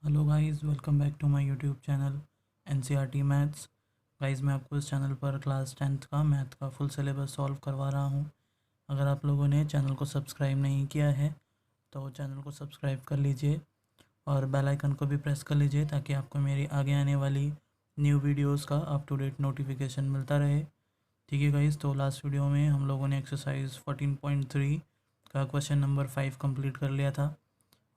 Hello guys, welcome back to my YouTube channel NCERT maths. Guys, मैं आपको इस channel पर क्लास 10th का मैथ का फुल सिलेबस सॉल्व करवा रहा हूं। अगर आप लोगों ने चैनल को सब्सक्राइब नहीं किया है तो चैनल को सब्सक्राइब कर लीजिए और बेल आइकन को भी प्रेस कर लीजिए ताकि आपको मेरी आगे आने वाली न्यू वीडियोस का अप टू डेट नोटिफिकेशन मिलता रहे। ठीक है गाइस, तो लास्ट वीडियो में हम लोगों ने एक्सरसाइज 14.3 का क्वेश्चन नंबर 5 कंप्लीट कर लिया था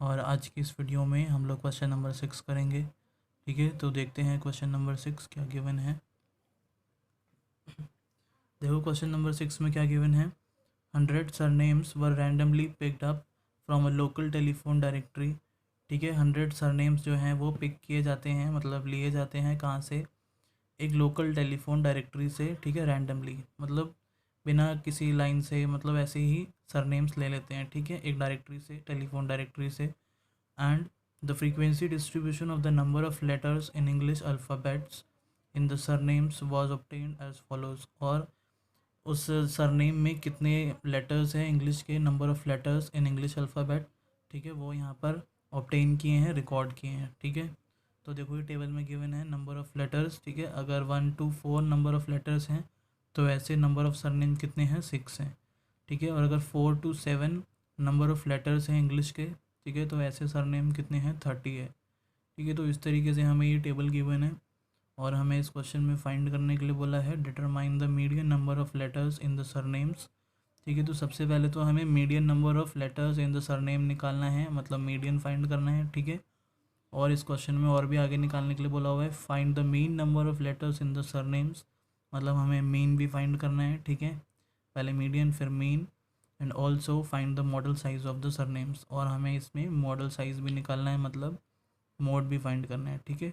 और आज की इस वीडियो में हम लोग क्वेश्चन नंबर 6 करेंगे। ठीक है, तो देखते हैं क्वेश्चन नंबर 6 क्या गिवन है। देखो, क्वेश्चन नंबर 6 में क्या गिवन है। 100 surnames were randomly picked up from a local telephone directory. ठीक है, 100 सरनेम्स जो हैं वो पिक किए जाते हैं, मतलब लिए जाते हैं कहाँ से, एक लोकल टेलीफोन डायरेक्टरी से। ठीक है, रैंडमली मतलब बिना किसी लाइन से, मतलब ऐसे ही सरनेम्स ले लेते हैं। ठीक है, एक डायरेक्टरी से, टेलीफोन डायरेक्टरी से। And the frequency distribution of the number of letters in English alphabets in the surnames was obtained as follows। और उस सरनेम में कितने लेटर्स हैं इंग्लिश के, number of letters in English alphabet, ठीक है, वो यहाँ पर ऑब्टेन किए हैं, रिकॉर्ड किए हैं। ठीक है, तो देखो ये टेबल में गिवन है नंबर ऑफ़ लेटर्स। ठीक है, अगर 1 to 4 नंबर ऑफ़ लेटर्स हैं तो ऐसे नंबर ऑफ़ सरनेम कितने हैं, 6 हैं। ठीक है, और अगर 4 to 7 नंबर ऑफ़ लेटर्स हैं इंग्लिश के, ठीक है, तो ऐसे सरनेम कितने हैं, 30 है। ठीक है, तो इस तरीके से हमें ये टेबल गिवन है और हमें इस क्वेश्चन में फाइंड करने के लिए बोला है determine the median number of letters in the surnames. ठीक है, तो सबसे पहले तो हमें median number of letters in the surname निकालना है, मतलब मीडियन फाइंड करना है। ठीक है, और इस क्वेश्चन में और भी आगे निकालने के लिए बोला हुआ है find the mean number of letters in the surnames, मतलब हमें मीन भी फाइंड करना है। ठीक है, पहले मीडियन फिर mean. And also find the model size of the surnames, और हमें इसमें मॉडल साइज़ भी निकालना है, मतलब मोड भी फाइंड करना है। ठीक है,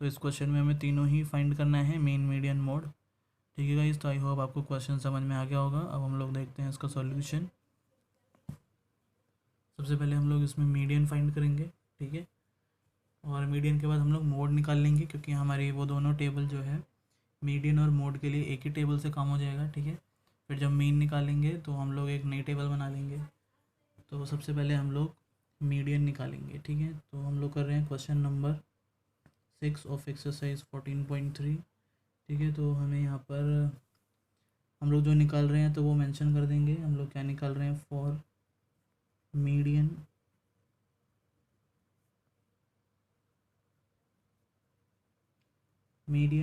तो इस क्वेश्चन में हमें तीनों ही फाइंड करना है, मीन, मीडियन, मोड। ठीक है गाइस, तो आई होप आपको क्वेश्चन समझ में आ गया होगा। अब हम लोग देखते हैं इसका सॉल्यूशन। सबसे पहले हम लोग इसमें मीडियन फाइंड करेंगे। ठीक है, और मीडियन के बाद हम लोग मोड निकाल लेंगे, क्योंकि हमारी वो दोनों टेबल जो है मीडियन और मोड के लिए एक ही टेबल से काम हो जाएगा। ठीक है, फिर जब मीन निकालेंगे तो हम लोग एक नई टेबल बना लेंगे। तो सबसे पहले हम लोग मीडियन निकालेंगे। ठीक है, तो हम लोग कर रहे हैं क्वेश्चन नंबर 6 ऑफ एक्सरसाइज 14.3। ठीक है, तो हमें यहाँ पर हम लोग जो निकाल रहे हैं तो वो मेंशन कर देंगे। हम लोग क्या निकाल रहे हैं, for median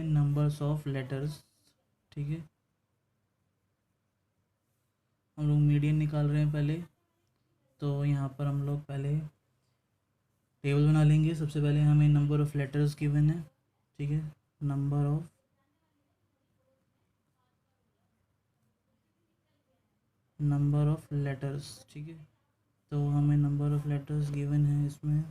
numbers of letters. ठीक है, हम लोग मीडियन निकाल रहे हैं पहले, तो यहाँ पर हम लोग पहले टेबल बना लेंगे। सबसे पहले हमें नंबर ऑफ़ लेटर्स गिवन है। ठीक है, नंबर ऑफ लेटर्स। ठीक है, तो हमें नंबर ऑफ़ लेटर्स गिवन है इसमें।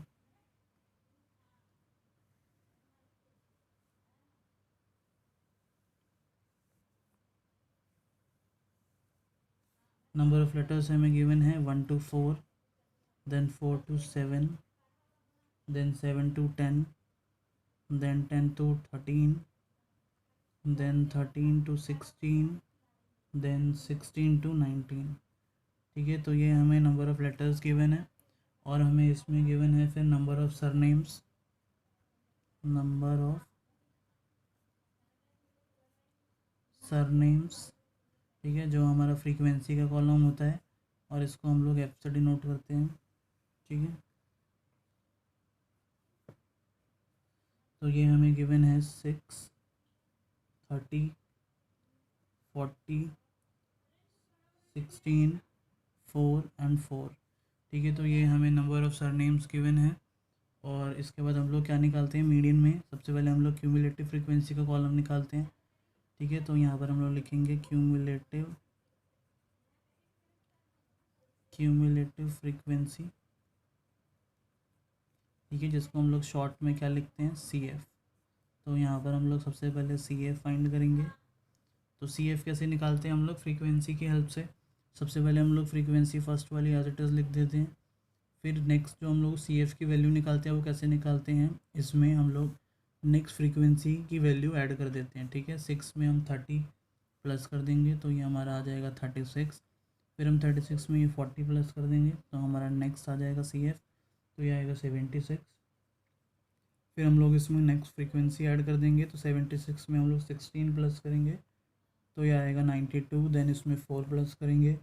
नंबर ऑफ़ लेटर्स हमें गिवन है 1 to 4, then 4 to 7, then 7 to 10, then 10 to 13, then 13 to 16, then 16 to 19। ठीक है, तो ये हमें नंबर ऑफ़ लेटर्स गिवन है और हमें इसमें गिवन है फिर number of surnames. Number of surnames, ठीक है, जो हमारा फ्रीक्वेंसी का कॉलम होता है, और इसको हम लोग एफ से डिनोट करते हैं। ठीक है, तो ये हमें गिवन है 6, 30, 40, 16, 4 एंड 4। ठीक है, तो ये हमें नंबर ऑफ़ सरनेम्स गिवन है और इसके बाद हम लोग क्या निकालते हैं मीडियन में। सबसे पहले हम लोग क्यूमुलेटिव फ्रीक्वेंसी का कॉलम निकालते हैं। ठीक है, तो यहाँ पर हम लोग लिखेंगे क्यूमुलेटिव फ्रीक्वेंसी। ठीक है, जिसको हम लोग शॉर्ट में क्या लिखते हैं, सी एफ। तो यहाँ पर हम लोग सबसे पहले सी एफ फाइंड करेंगे। तो सी एफ कैसे निकालते हैं हम लोग, फ्रीक्वेंसी की हेल्प से। सबसे पहले हम लोग फ्रीक्वेंसी फर्स्ट वाली एज इट इज़ लिख देते हैं। फिर नेक्स्ट जो हम लोग सी एफ की वैल्यू निकालते हैं वो कैसे निकालते हैं, इसमें हम लोग नेक्स्ट फ्रीक्वेंसी की वैल्यू ऐड कर देते हैं। ठीक है, 6 में हम 30 प्लस कर देंगे तो ये हमारा आ जाएगा 36। फिर हम 36 में ये 40 प्लस कर देंगे तो हमारा नेक्स्ट आ जाएगा सी एफ, तो ये आएगा 76। फिर हम लोग इसमें नेक्स्ट फ्रीक्वेंसी ऐड कर देंगे, तो 76 में हम लोग 16 प्लस करेंगे तो ये आएगा 92, देन इसमें 4 प्लस करेंगे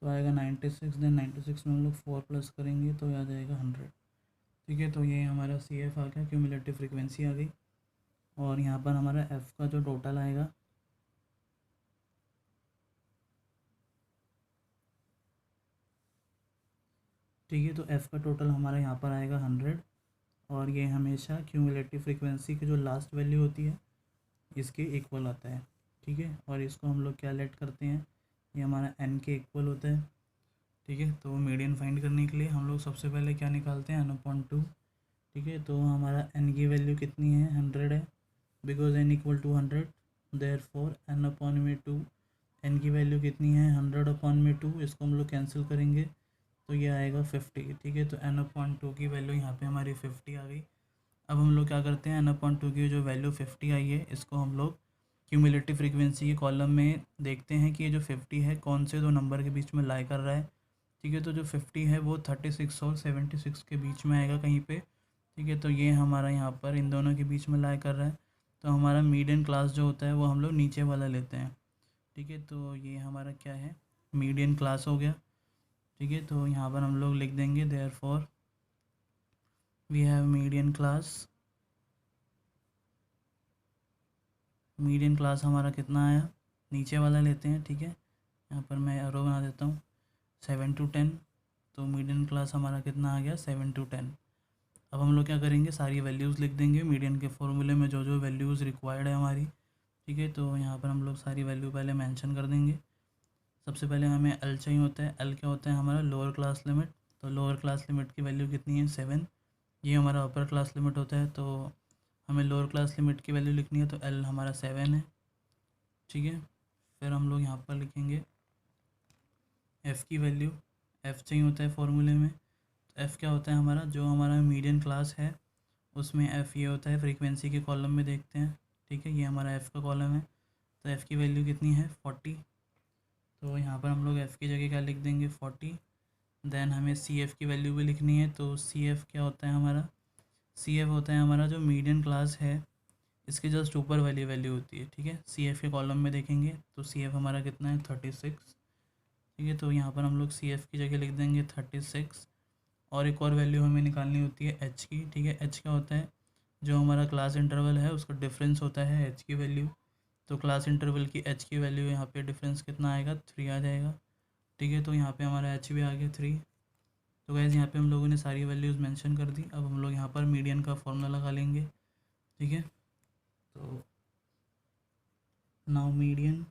तो आएगा 96, देन 96 में हम लोग 4 प्लस करेंगे तो ये आ जाएगा 100। ठीक है, तो ये हमारा सी एफ आ गया, क्यूमुलेटिव फ्रीक्वेंसी आ गई। और यहाँ पर हमारा एफ़ का जो टोटल आएगा, ठीक है, तो एफ़ का टोटल हमारा यहाँ पर आएगा 100। और ये हमेशा क्यूमुलेटिव फ्रीक्वेंसी की जो लास्ट वैल्यू होती है इसके इक्वल आता है। ठीक है, और इसको हम लोग क्या लेट करते हैं, ये हमारा एन के इक्वल होता है। ठीक है, तो मीडियन फाइंड करने के लिए हम लोग सबसे पहले क्या निकालते हैं, n/2। ठीक है, तो हमारा n की वैल्यू कितनी है, 100 है, because n equal to 100, therefore n/2। n की वैल्यू कितनी है, 100/2, इसको हम लोग कैंसिल करेंगे तो ये आएगा 50। ठीक है, तो n/2 की वैल्यू यहाँ पे हमारी 50 आ गई। अब हम लोग क्या करते हैं, n/2 की जो वैल्यू 50 आई है इसको हम लोग क्यूमुलेटिव फ्रीक्वेंसी के कॉलम में देखते हैं कि ये जो 50 है कौन से दो नंबर के बीच में लाई कर रहा है। ठीक है, तो जो 50 है वो 36 और 76 के बीच में आएगा कहीं पे। ठीक है, तो ये हमारा यहाँ पर इन दोनों के बीच में लाई कर रहा है, तो हमारा मीडियन क्लास जो होता है वो हम लोग नीचे वाला लेते हैं। ठीक है, तो ये हमारा क्या है, मीडियन क्लास हो गया। ठीक है, तो यहाँ पर हम लोग लिख देंगे therefore we have median class. Median class हमारा कितना आया, नीचे वाला लेते हैं। ठीक है, यहाँ पर मैं एरो बना देता हूँ 7 to 10, तो मीडियन क्लास हमारा कितना आ गया, 7 to 10। अब हम लोग क्या करेंगे, सारी वैल्यूज़ लिख देंगे मीडियन के फॉर्मूले में जो जो वैल्यूज़ रिक्वायर्ड है हमारी। ठीक है, तो यहाँ पर हम लोग सारी वैल्यू पहले मेंशन कर देंगे। सबसे पहले हमें एल चाहिए होता है, एल क्या होता है हमारा, लोअर क्लास लिमिट। तो लोअर क्लास लिमिट की वैल्यू कितनी है, 7। ये हमारा अपर क्लास लिमिट होता है, तो हमें लोअर क्लास लिमिट की वैल्यू लिखनी है, तो एल हमारा 7 है। ठीक है, फिर हम लोग यहाँ पर लिखेंगे एफ़ की वैल्यू, एफ़ चाहिए होता है फॉर्मूले में। तो एफ़ क्या होता है हमारा, जो हमारा मीडियन क्लास है उसमें एफ़ ये होता है, फ्रीक्वेंसी के कॉलम में देखते हैं। ठीक है, ये हमारा एफ़ का कॉलम है, तो एफ़ की वैल्यू कितनी है, 40। तो यहाँ पर हम लोग एफ़ की जगह क्या लिख देंगे, 40। देन हमें सी एफ़ की वैल्यू भी लिखनी है, तो सी एफ़ क्या होता है हमारा, सी एफ़ होता है हमारा जो मीडियन क्लास है इसके जस्ट ऊपर वाली वैल्यू होती है। ठीक है, सी एफ़ के कॉलम में देखेंगे तो सी एफ़ हमारा कितना है, 36। ठीक है, तो यहाँ पर हम लोग सी एफ़ की जगह लिख देंगे 36। और एक और वैल्यू हमें निकालनी होती है एच की। ठीक है, एच क्या होता है, जो हमारा क्लास इंटरवल है उसका डिफरेंस होता है एच की वैल्यू। तो क्लास इंटरवल की एच की वैल्यू यहाँ पे डिफरेंस कितना आएगा, 3 आ जाएगा। ठीक है, तो यहाँ पे हमारा एच भी आ गया 3। तो गैस यहाँ पे हम लोगों ने सारी वैल्यूज़ मेंशन कर दी। अब हम लोग यहाँ पर मीडियन का फॉर्मूला लगा लेंगे। ठीक है, तो now median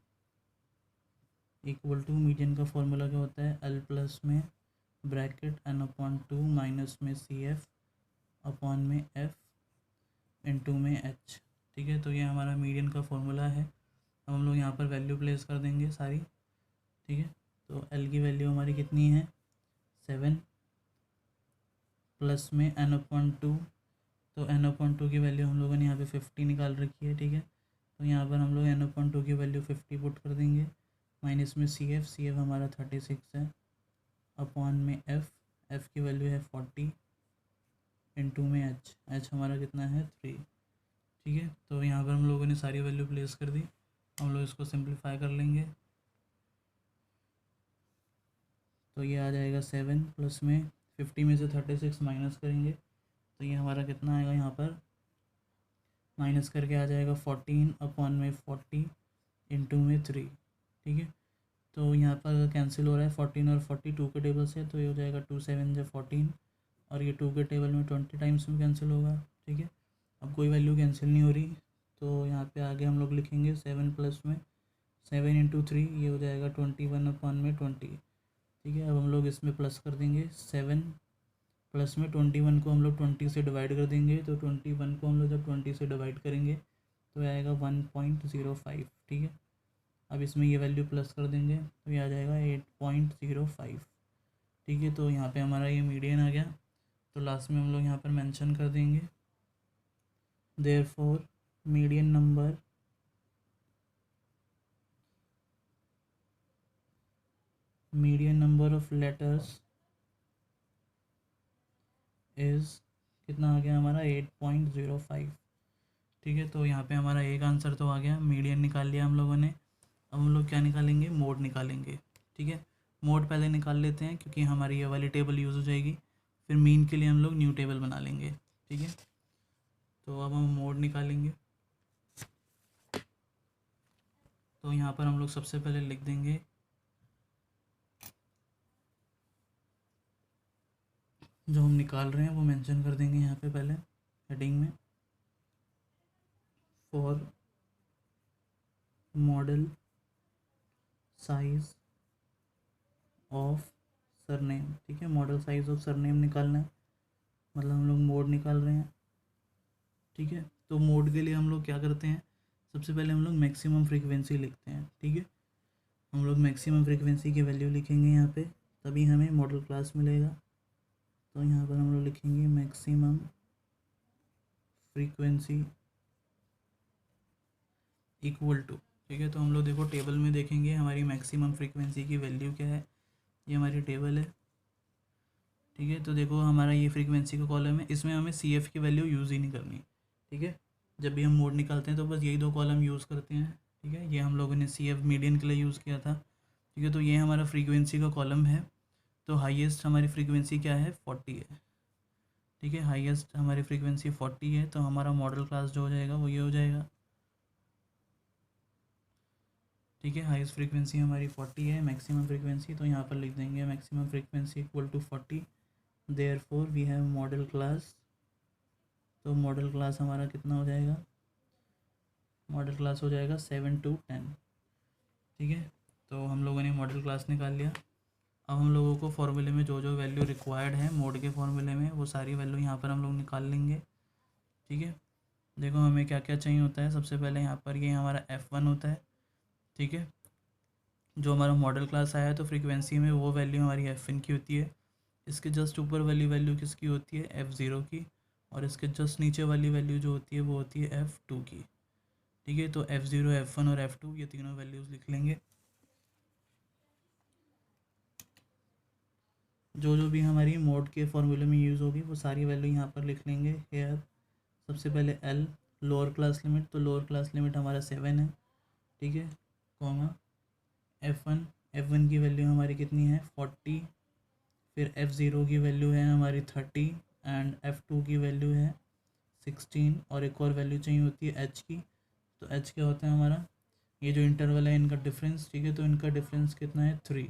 equal to, median का फॉर्मूला क्या होता है, एल प्लस में ब्रैकेट n/2 माइनस में सी एफ अपॉन में एफ इनटू में एच। ठीक है, तो ये हमारा मीडियन का फॉर्मूला है। अब हम लोग यहाँ पर वैल्यू प्लेस कर देंगे सारी। ठीक है, तो एल की वैल्यू हमारी कितनी है, 7 प्लस में n/2। तो n/2 की वैल्यू हम लोगों ने यहाँ पे 50 निकाल रखी है। ठीक है, तो यहाँ पर हम लोग n/2 की वैल्यू 50 पुट कर देंगे, माइनस में सी एफ हमारा 36 है, अपॉन में एफ़ की वैल्यू है 40 इनटू में एच हमारा कितना है, 3। ठीक है, तो यहाँ पर हम लोगों ने सारी वैल्यू प्लेस कर दी। हम लोग इसको सिंप्लीफाई कर लेंगे, तो ये आ जाएगा 7 प्लस में 50 में से 36 माइनस करेंगे तो ये हमारा कितना आएगा, यहाँ पर माइनस करके आ जाएगा 14 अपॉन में 40 इंटू में 3। ठीक है, तो यहाँ पर कैंसिल हो रहा है 14 और 42 के टेबल से, तो ये हो जाएगा 2 7 जो 14, और ये 2 के टेबल में 20 टाइम्स में कैंसिल होगा। ठीक है, अब कोई वैल्यू कैंसिल नहीं हो रही, तो यहाँ पे आगे हम लोग लिखेंगे 7 प्लस में 7 इंटू 3, ये हो जाएगा 21 अपॉन में 20। ठीक है, अब हम लोग इसमें प्लस कर देंगे 7 प्लस में 21 को हम लोग 20 से डिवाइड कर देंगे, तो 21 को हम लोग जब 20 से डिवाइड करेंगे तो आएगा 1.05। ठीक है, अब इसमें ये वैल्यू प्लस कर देंगे तो ये आ जाएगा 8.05। ठीक है, तो यहाँ पे हमारा ये मीडियन आ गया। तो लास्ट में हम लोग यहाँ पर मेंशन कर देंगे therefore median number of letters is कितना आ गया हमारा 8.05। ठीक है, तो यहाँ पे हमारा एक आंसर तो आ गया, मीडियन निकाल लिया हम लोगों ने। अब हम लोग क्या निकालेंगे, मोड निकालेंगे। ठीक है, मोड पहले निकाल लेते हैं क्योंकि हमारी ये वाली टेबल यूज़ हो जाएगी, फिर मीन के लिए हम लोग न्यू टेबल बना लेंगे। ठीक है, तो अब हम मोड निकालेंगे। तो यहाँ पर हम लोग सबसे पहले लिख देंगे जो हम निकाल रहे हैं वो मेंशन कर देंगे यहाँ पे पहले हेडिंग में, for model size of surname. ठीक है, मॉडल साइज ऑफ सरनेम निकालना है, मतलब हम लोग मोड निकाल रहे हैं। ठीक है, तो मोड के लिए हम लोग क्या करते हैं, सबसे पहले हम लोग मैक्सिमम फ्रीक्वेंसी लिखते हैं। ठीक है, हम लोग मैक्सिमम फ्रीक्वेंसी की वैल्यू लिखेंगे यहाँ पे, तभी हमें मॉडल क्लास मिलेगा। तो यहाँ पर हम लोग लिखेंगे मैक्सिमम फ्रीक्वेंसी इक्वल टू। ठीक है, तो हम लोग देखो टेबल में देखेंगे हमारी मैक्सिमम फ्रीक्वेंसी की वैल्यू क्या है, ये हमारी टेबल है। ठीक है, तो देखो हमारा ये फ्रीक्वेंसी का कॉलम है, इसमें हमें सी एफ की वैल्यू यूज़ ही नहीं करनी। ठीक है, जब भी हम मोड निकालते हैं तो बस यही दो कॉलम यूज़ करते हैं। ठीक है, ये हम लोगों ने सी एफ मीडियन के लिए यूज़ किया था। ठीक है, तो ये हमारा फ्रीक्वेंसी का कॉलम है। तो हाईएस्ट हमारी फ्रीक्वेंसी क्या है, 40 है। ठीक है, हाईएस्ट हमारी फ्रीक्वेंसी 40 है, तो हमारा मॉडल क्लास जो हो जाएगा वो ये हो जाएगा। ठीक है, हाईएस्ट फ्रीक्वेंसी हमारी 40 है, मैक्सिमम फ्रीक्वेंसी, तो यहाँ पर लिख देंगे maximum frequency equal to 40, therefore we have modal class. तो मॉडल क्लास हमारा कितना हो जाएगा, मॉडल क्लास हो जाएगा 7 to 10। ठीक है, तो हम लोगों ने मॉडल क्लास निकाल लिया। अब हम लोगों को फॉर्मूले में जो जो वैल्यू रिक्वायर्ड है मोड के फॉर्मूले में, वो सारी वैल्यू यहाँ पर हम लोग निकाल लेंगे। ठीक है, देखो हमें क्या क्या चाहिए होता है, सबसे पहले यहाँ पर ये हमारा F1 होता है। ठीक है, जो हमारा मॉडल क्लास आया है तो फ्रीक्वेंसी में वो वैल्यू हमारी F1 की होती है। इसके जस्ट ऊपर वाली वैल्यू किसकी होती है, F0 की, और इसके जस्ट नीचे वाली वैल्यू जो होती है वो होती है F2 की। ठीक है, तो F0, F1 और F2 ये तीनों वैल्यूज़ लिख लेंगे। जो जो भी हमारी मोड के फॉर्मूले में यूज़ होगी वो सारी वैल्यू यहाँ पर लिख लेंगे। हेयर सबसे पहले L लोअर क्लास लिमिट, तो लोअर क्लास लिमिट हमारा 7 है। ठीक है, कॉमा F1 की वैल्यू हमारी कितनी है, 40। फिर F0 की वैल्यू है हमारी 30 एंड F2 की वैल्यू है 16, और एक और वैल्यू चाहिए होती है H की। तो H क्या होता है हमारा, ये जो इंटरवल है इनका डिफरेंस। ठीक है, तो इनका डिफरेंस कितना है, 3।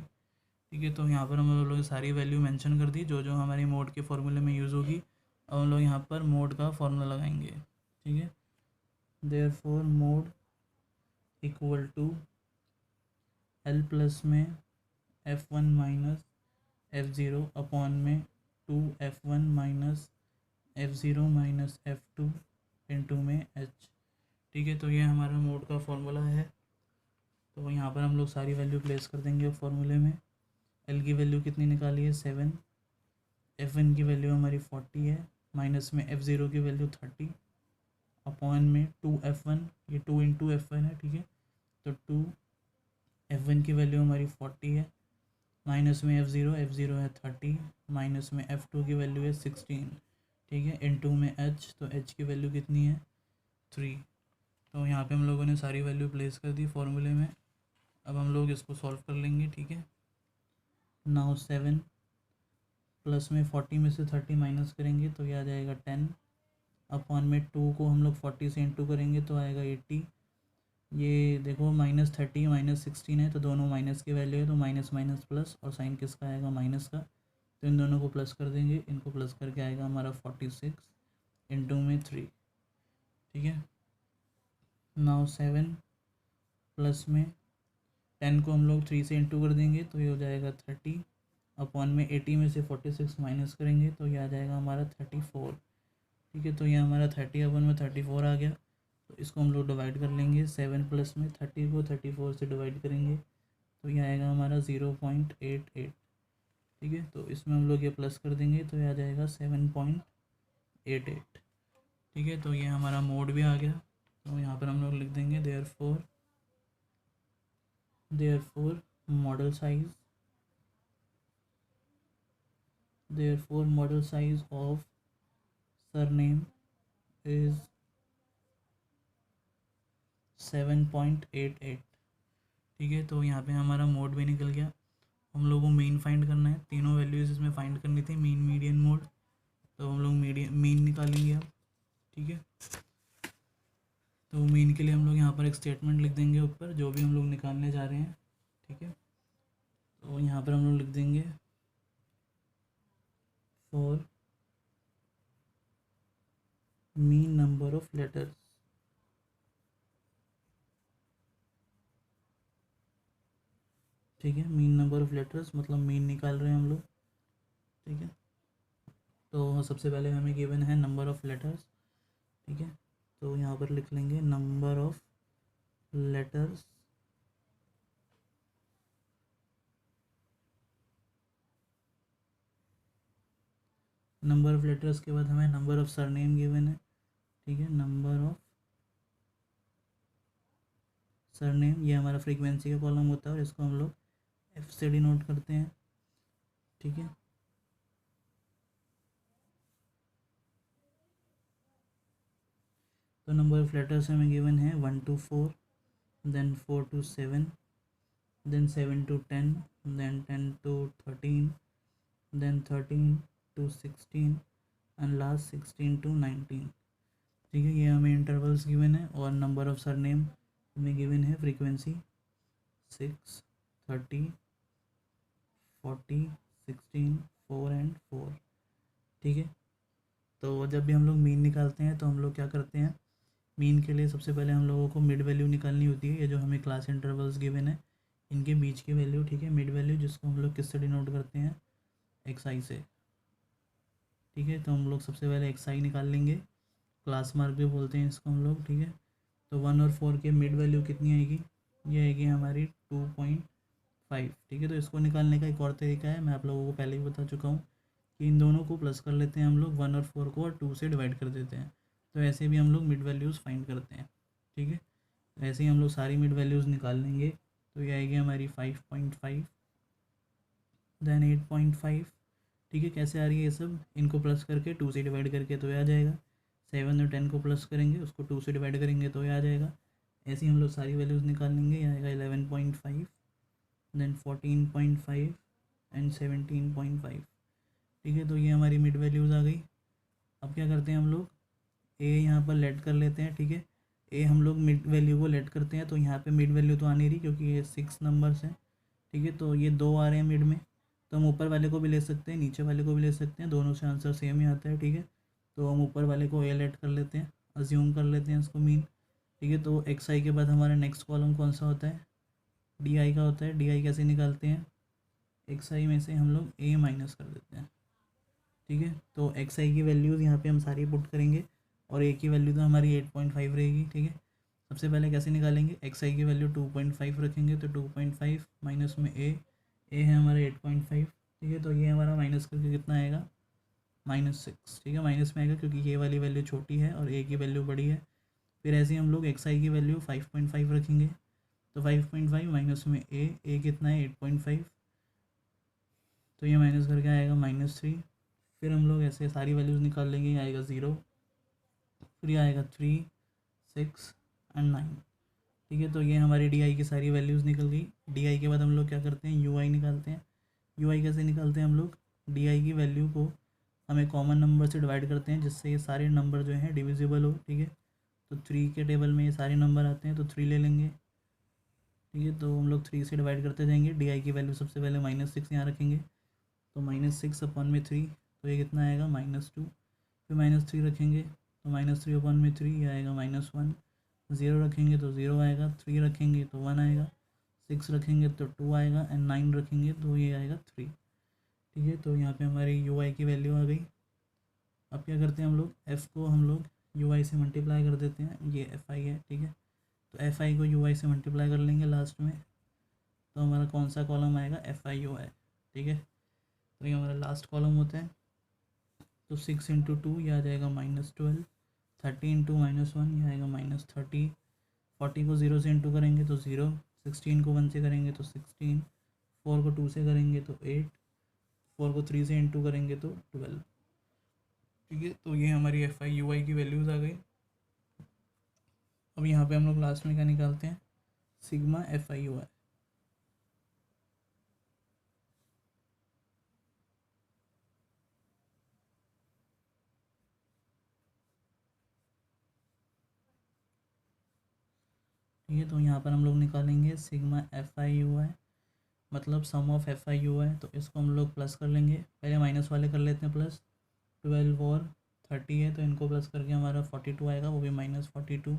ठीक है, तो यहाँ पर हम लोग सारी वैल्यू मेंशन कर दी जो जो हमारी मोड के फॉर्मूले में यूज़ होगी। अब हम लोग यहाँ पर मोड का फॉर्मूला लगाएंगे। ठीक है, therefore mode equal to L plus में F1 माइनस F0 अपॉन में 2F1 minus F0 minus F2 into में H। ठीक है, तो ये हमारा मोड का फॉर्मूला है। तो यहाँ पर हम लोग सारी वैल्यू प्लेस कर देंगे फॉर्मूले में। L की वैल्यू कितनी निकाली है, 7। F1 की वैल्यू हमारी 40 है, माइनस में F0 की वैल्यू 30 अपॉन में 2F1, ये 2 इंटू F1 है। ठीक है, तो 2F1 की वैल्यू हमारी 40 है, माइनस में F0 है 30, माइनस में F2 की वैल्यू है 16। ठीक है, इनटू में H, तो H की वैल्यू कितनी है, 3। तो यहाँ पे हम लोगों ने सारी वैल्यू प्लेस कर दी फॉर्मूले में। अब हम लोग इसको सॉल्व कर लेंगे। ठीक है, नाउ 7 प्लस में 40 में से 30 माइनस करेंगे तो ये आ जाएगा 10, अपॉन में 2 को हम लोग 40 से इंटू करेंगे तो आएगा 80। ये देखो -30 -16 है, तो दोनों माइनस की वैल्यू है, तो माइनस माइनस प्लस, और साइन किसका आएगा, माइनस का। तो इन दोनों को प्लस कर देंगे, इनको प्लस करके आएगा हमारा 46 इंटू में 3। ठीक है, नाउ 7 प्लस में 10 को हम लोग 3 से इंटू कर देंगे तो ये हो जाएगा 30, अपॉन में 80 में से 46 माइनस करेंगे तो ये आ जाएगा हमारा 34। ठीक है, तो ये हमारा 30 अपन में 34 आ गया। तो इसको हम लोग डिवाइड कर लेंगे, 7 प्लस में 30 को 34 से डिवाइड करेंगे तो ये आएगा हमारा 0.88। ठीक है, तो इसमें हम लोग ये प्लस कर देंगे तो ये आ जाएगा 7.88। ठीक है, तो ये हमारा मोड भी आ गया। तो यहाँ पर हम लोग लिख देंगे therefore model size of surname is 7.88। ठीक है, तो यहाँ पे हमारा मोड भी निकल गया। हम लोग को मीन फाइंड करना है, तीनों वैल्यूज़ इसमें फाइंड करनी थी, मीन, मीडियन, मोड। तो हम लोग मीन निकालेंगे अब। ठीक है, तो मीन के लिए हम लोग यहाँ पर एक स्टेटमेंट लिख देंगे ऊपर, जो भी हम लोग निकालने जा रहे हैं। ठीक है, तो यहाँ पर हम लोग लिख देंगे for mean number of letters. ठीक है, मीन नंबर ऑफ लेटर्स मतलब मीन निकाल रहे हैं हम लोग। ठीक है, तो सबसे पहले हमें गिवन है नंबर ऑफ़ लेटर्स। ठीक है, तो यहाँ पर लिख लेंगे number of letters number of letters के बाद हमें नंबर ऑफ़ सरनेम गिवन है। ठीक है, नंबर ऑफ़ सरनेम, ये हमारा फ्रीक्वेंसी का कॉलम होता है और इसको हम लोग एफ से डिनोट करते हैं। ठीक है, तो नंबर ऑफ़ लेटर्स हमें गिवन है 1 to 4, then 4 to 7, then 7 to 10, then 10 to 13, then 13 to 16 and last 16 to 19। ठीक है, ये हमें इंटरवल्स गिवन है और नंबर ऑफ़ सरनेम हमें गिवन है फ्रीक्वेंसी 6, 30, 40, 16, 4 एंड 4। ठीक है, तो जब भी हम लोग मीन निकालते हैं तो हम लोग क्या करते हैं, मीन के लिए सबसे पहले हम लोगों को मिड वैल्यू निकालनी होती है। ये जो हमें क्लास इंटरवल्स गिवन है इनके बीच की वैल्यू। ठीक है, मिड वैल्यू, जिसको हम लोग किससे डिनोट करते हैं, एक्स आई से। ठीक है, तो हम लोग सबसे पहले एक्स आई निकाल लेंगे, क्लास मार्क भी बोलते हैं इसको हम लोग। ठीक है, तो 1 और 4 के मिड वैल्यू कितनी आएगी, ये आएगी हमारी 2.5। ठीक है, तो इसको निकालने का एक और तरीका है, मैं आप लोगों को पहले ही बता चुका हूँ कि इन दोनों को प्लस कर लेते हैं हम लोग, 1 और 4 को, और 2 से डिवाइड कर देते हैं। तो ऐसे भी हम लोग मिड वैल्यूज़ फाइंड करते हैं। ठीक है, ऐसे ही हम लोग सारी मिड वैल्यूज़ निकाल लेंगे। तो ये आएगी हमारी 5.5, देन 8.5। ठीक है, कैसे आ रही है ये सब, इनको प्लस करके 2 से डिवाइड करके तो ये आ जाएगा। 7 और 10 को प्लस करेंगे, उसको 2 से डिवाइड करेंगे तो ये आ जाएगा। ऐसे ही हम लोग सारी वैल्यूज़ निकाल लेंगे। ये आएगा 11.5, देन 14.5 एंड 17.5। ठीक है, तो ये हमारी मिड वैल्यूज़ आ गई। अब क्या करते हैं हम लोग, ए यहाँ पर लेट कर लेते हैं। ठीक है, ए हम लोग मिड वैल्यू को लेट करते हैं, तो यहाँ पे मिड वैल्यू तो आ नहीं रही क्योंकि ये 6 नंबर्स हैं। ठीक है, तो ये 2 आ रहे हैं मिड में, तो हम ऊपर वाले को भी ले सकते हैं, नीचे वाले को भी ले सकते हैं, दोनों से आंसर सेम ही आता है। ठीक है, तो हम ऊपर वाले को ए लेट कर लेते हैं, अज्यूम कर लेते हैं इसको मीन। ठीक है, तो एक्स आई के बाद हमारा नेक्स्ट कॉलम कौन सा होता है, डी आई का होता है। डी आई कैसे निकालते हैं, एक्स आई में से हम लोग ए माइनस कर देते हैं। ठीक है, तो एक्स आई की वैल्यूज़ यहाँ पे हम सारी पुट करेंगे और ए की वैल्यू तो हमारी 8.5 रहेगी। ठीक है, सबसे पहले कैसे निकालेंगे, एक्स आई की वैल्यू 2.5 रखेंगे, तो 2.5 माइनस में ए है हमारा 8.5। ठीक है, तो ये हमारा माइनस करके कितना आएगा, -6। ठीक है, माइनस में आएगा क्योंकि ये वाली वैल्यू छोटी है और ए की वैल्यू बड़ी है। फिर ऐसे ही हम लोग एक्स आई की वैल्यू 5.5 रखेंगे, तो 5.5 माइनस में ए कितना है 8.5, तो ये माइनस करके आएगा -3। फिर हम लोग ऐसे सारी वैल्यूज़ निकाल लेंगे, ये आएगा 0, फिर ये आएगा 3, 6 एंड 9। ठीक है, तो ये हमारी डी आई की सारी वैल्यूज़ निकल गई। डी आई के बाद हम लोग क्या करते हैं, यू आई निकालते हैं। यू आई कैसे निकालते हैं हम लोग, डी आई की वैल्यू को हमें कॉमन नंबर से डिवाइड करते हैं जिससे ये सारे नंबर जो हैं डिविजिबल हो। ठीक है, तो 3 के टेबल में ये सारे नंबर आते हैं, तो 3 ले लेंगे। ठीक है, तो हम लोग 3 से डिवाइड करते जाएंगे। डी आई की वैल्यू सबसे पहले -6 यहाँ रखेंगे, तो -6 अपॉन में 3, तो ये कितना आएगा -2। फिर -3 रखेंगे, तो -3 अपॉन में 3 ये आएगा -1। 0 रखेंगे तो 0 आएगा, 3 रखेंगे तो 1 आएगा, 6 रखेंगे तो 2 आएगा एंड 9 रखेंगे तो ये आएगा 3। ठीक है, तो यहाँ पे हमारी यू आई की वैल्यू आ गई। अब क्या करते हैं हम लोग, एफ़ को हम लोग यू आई से मल्टीप्लाई कर देते हैं, ये एफ आई है। ठीक है, तो एफ आई को यू आई से मल्टीप्लाई कर लेंगे लास्ट में, तो हमारा कौन सा कॉलम आएगा, एफ आई यू आई। ठीक है, तो ये हमारा लास्ट कॉलम होता है। तो 6 इंटू 2 ये आ जाएगा -12, 30 इंटू -1 ये आएगा -30, 40 को 0 से इंटू करेंगे तो 0, 16 को 1 से करेंगे तो 16, 4 को 2 से करेंगे तो 8, 4 को 3 से इंटू करेंगे तो 12। ठीक है, तो ये हमारी FI/UI की वैल्यूज़ आ गई। अब यहाँ पे हम लोग लास्ट में क्या निकालते हैं, सिग्मा FI/UI। ठीक है, तो यहाँ पर हम लोग निकालेंगे सिग्मा FI/UI, मतलब सम ऑफ FI/UI। तो इसको हम लोग प्लस कर लेंगे, पहले माइनस वाले कर लेते हैं प्लस। 12 और 30 है, तो इनको प्लस करके हमारा 42 आएगा, वो भी -42।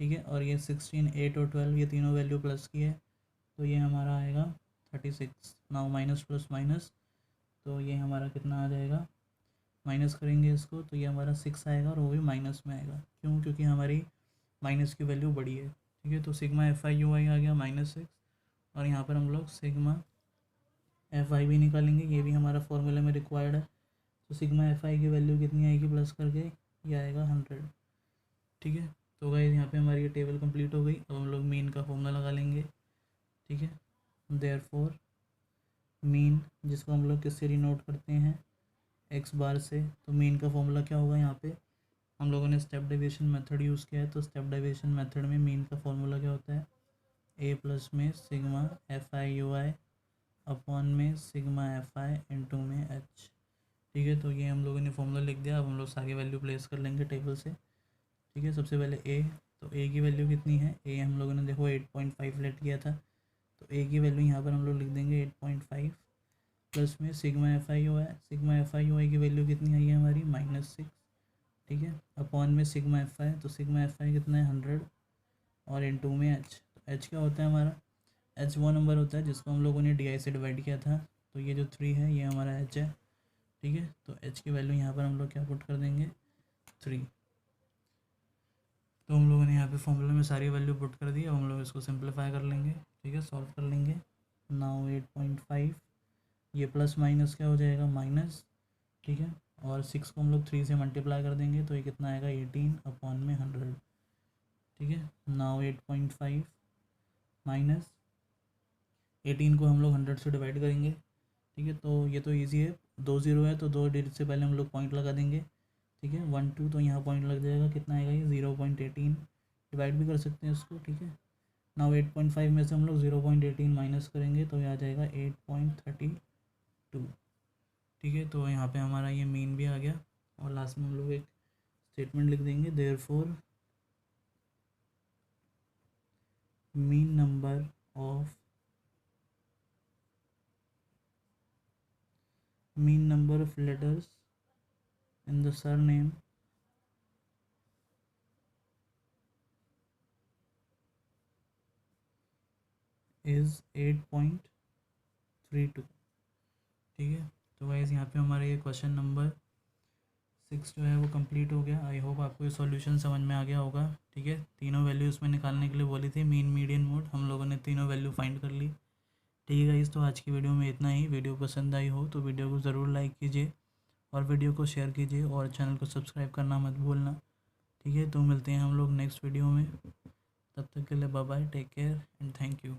ठीक है, और ये 16, 8 और 12 ये तीनों वैल्यू प्लस की है, तो ये हमारा आएगा 36। नाउ माइनस प्लस माइनस, तो ये हमारा कितना आ जाएगा, माइनस करेंगे इसको तो ये हमारा 6 आएगा, और वो भी माइनस में आएगा। क्यों? क्योंकि हमारी माइनस की वैल्यू बड़ी है। ठीक है, तो सिग्मा FI/UI आ गया -6, और यहाँ पर हम लोग सिग्मा FI भी निकालेंगे, ये भी हमारा फॉर्मूले में रिक्वायर्ड है। तो सिग्मा FI की वैल्यू कितनी आएगी प्लस करके, ये आएगा 100। ठीक है, तो गाइस यहाँ पे हमारी ये टेबल कंप्लीट हो गई। अब हम लोग मीन का फॉर्मूला लगा लेंगे। ठीक है, देयरफॉर मीन, जिसको हम लोग किससे डिनोट करते हैं, x बार से। तो मीन का फॉर्मूला क्या होगा, यहाँ पे हम लोगों ने स्टेप डेविएशन मेथड यूज़ किया है। तो स्टेप डेविएशन मेथड में मीन का फॉर्मूला क्या होता है, a प्लस में सिग्मा FI/UI अपॉन में सिग्मा FI इंटू में h। ठीक है, तो ये हम लोगों ने फॉर्मूला लिख दिया। अब हम लोग सारी वैल्यू प्लेस कर लेंगे टेबल से। ठीक है, सबसे पहले a, तो a की वैल्यू कितनी है, a हम लोगों ने देखो 8.5 लेट किया था, तो a की वैल्यू यहाँ पर हम लोग लिख देंगे 8.5 प्लस में सिग्मा FI/UI। सिग्मा FI/UI की वैल्यू कितनी आई है हमारी, -6। ठीक है, अपॉन में सिग्मा FI, तो सिग्मा FI कितना है 100, और इनटू में h। तो h क्या होता है हमारा, h वो नंबर होता है जिसको हम लोगों ने DI से डिवाइड किया था। तो ये जो 3 है ये हमारा h है। ठीक है, तो h की वैल्यू यहाँ पर हम लोग क्या पुट कर देंगे, 3। तो हम लोगों ने यहाँ पे फॉर्मूले में सारी वैल्यू पुट कर दी। अब हम लोग इसको सिंप्लीफाई कर लेंगे। ठीक है, सॉल्व कर लेंगे। नाउ 8.5, ये प्लस माइनस क्या हो जाएगा, माइनस। ठीक है, और 6 को हम लोग 3 से मल्टीप्लाई कर देंगे, तो ये कितना आएगा, 18 अपॉन में 100। ठीक है, नाउ 8.5 माइनस 18 को हम लोग 100 से डिवाइड करेंगे। ठीक है, तो ये तो इजी है, 2 0 है तो 2 डिजिट से पहले हम लोग पॉइंट लगा देंगे। ठीक है, 1 2, तो यहाँ पॉइंट लग जाएगा, कितना आएगा ये 0.18, डिवाइड भी कर सकते हैं इसको। ठीक है, नाउ 8.5 में से हम लोग 0.18 माइनस करेंगे, तो ये आ जाएगा 8.32। ठीक है, तो यहाँ पे हमारा ये मीन भी आ गया, और लास्ट में हम लोग एक स्टेटमेंट लिख देंगे, therefore mean number of letters in the surname is 8.32। ठीक है, तो गाइस यहाँ पे हमारा ये क्वेश्चन नंबर 6 जो है वो कंप्लीट हो गया। आई होप आपको ये सॉल्यूशन समझ में आ गया होगा। ठीक है, तीनों वैल्यू इसमें निकालने के लिए बोली थी, मीन, मीडियन, मोड। हम लोगों ने तीनों वैल्यू फाइंड कर ली। ठीक है गाइस, तो आज की वीडियो में इतना ही। वीडियो पसंद आई हो तो वीडियो को ज़रूर लाइक कीजिए, और वीडियो को शेयर कीजिए, और चैनल को सब्सक्राइब करना मत भूलना। ठीक है, तो मिलते हैं हम लोग नेक्स्ट वीडियो में। तब तक के लिए bye bye, take care and thank you.